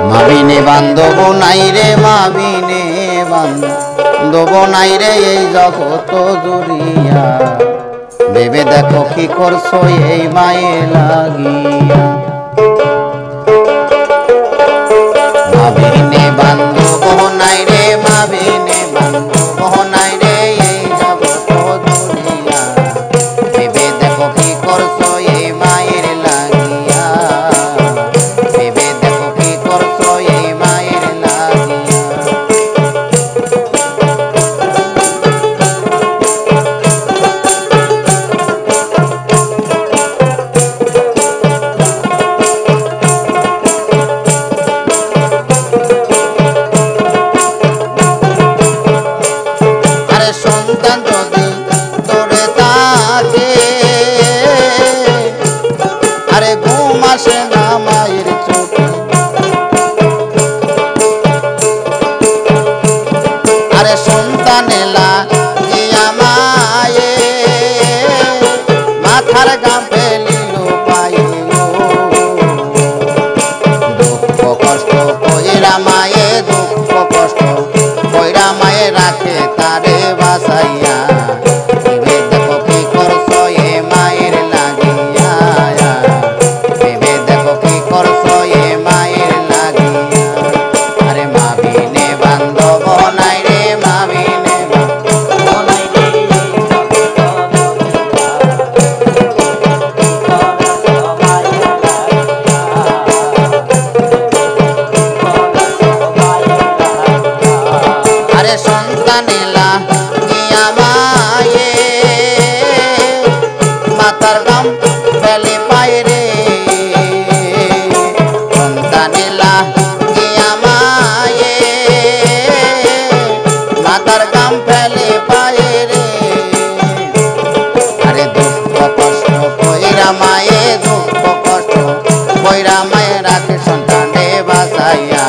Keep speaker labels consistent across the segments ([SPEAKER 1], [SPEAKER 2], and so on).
[SPEAKER 1] মাবিনে বান্ধব নাই রে, মাবিনে বান্ধব নাই রে এই জগৎ জুড়িয়া। ভেবে দেখো কি করছো এই মায়ে লাগিয়া। মাবিনে বান্ধব নাই রে, মাবিনে বান্ধব নাই রে এই জগৎ জুড়িয়া। ভেবে দেখো কি করছো এই মায়ের লাগিয়া। ভেবে দেখো কি করছো এই মায়ের লাগিয়া। সন্তান যদি তোরে থাকে, আরে ঘুম আসে না মায়ের চোখে। আরে সন্তান লাগিয়া মায়ে মাথার গাম ফেলিল পায়ে। দুঃখ কষ্ট কইরা মায়ে, দুঃখ কষ্ট কইরা মায়ে রাখে তারে বাসাইয়া। ভেবে দেখো কি করছো এ মায়ের লাগিয়া। ভেবে দেখো কি করছো এ মায়ের লাগিয়া। আরে মাবিনে বান্ধব নাই রে, মাবিনে বান্ধব নাই রে। আরে সন্তানে লাগিয়া মায়ে মাতার গাম ফেলে পায় রে। সন্তানে লাগিয়া মায়ে মাতার গাম ফেলে পায় রে। আরে দুঃখ কষ্ট কইরা মায়ে, দুঃখ কষ্ট কইরা মায়ে রাখে সন্তানে বাসাইয়া।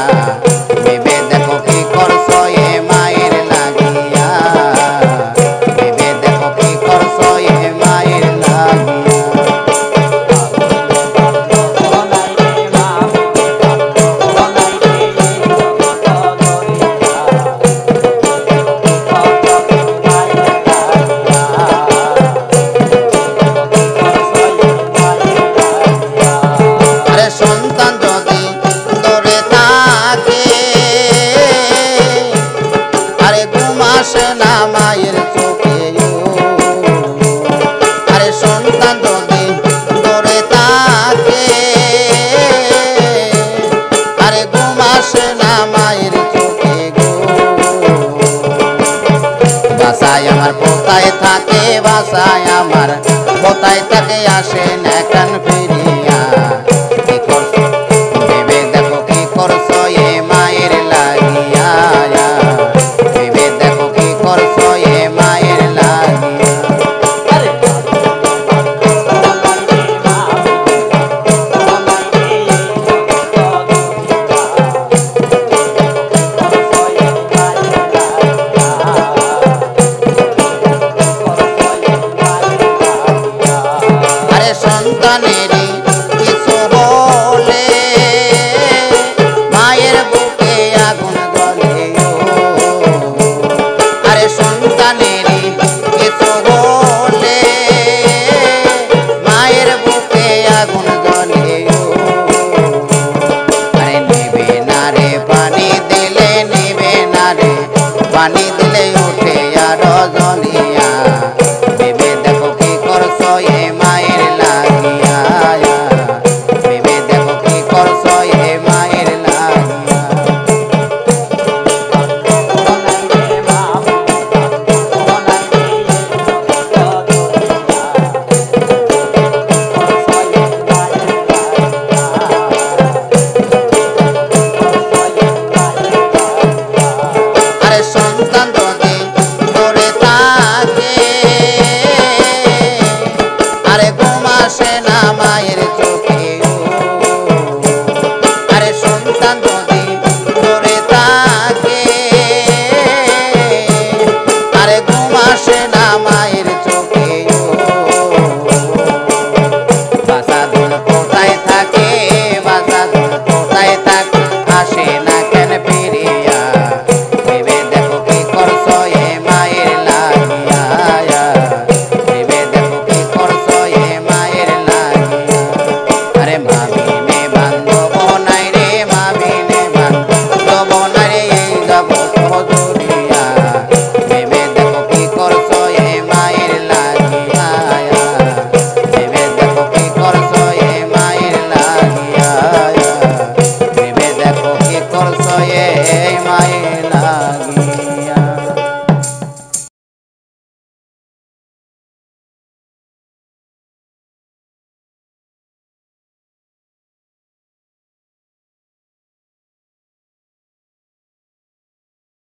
[SPEAKER 1] ভেবে দেখো কি করছো এ মায়ের লাগিয়া। ভেবে দেখো কি করছো এ মায়ের লাগিয়া। আরে সন্তান যদি দূরে থাকে, আরে ঘুম আসে না মায়ের চোখে। আরে সন্তান যদি দূরে থাকে, আরে ঘুম আসে না মায়ের চোখে গো। বাসায় আমার কোথায় থাকে, বাসায় আমার কোথায় থাকে, আসে না কান ফিরিয়া। কি করছো ভেবে দেখো কি করছো এ মায়ের লাগিয়া। ভেবে দেখো কি করছো এ মায়ের লাগিয়া। আরে সন্তানেরই কিছু হলে মায়ের বুকে আগুন জ্বলে। আরে সন্তানেরই কিছু হলে মায়ের বুকে আগুন জ্বলে। আরে নেবে না রে পানি দিলে, নেবে না রে পানি দিলে উঠে আর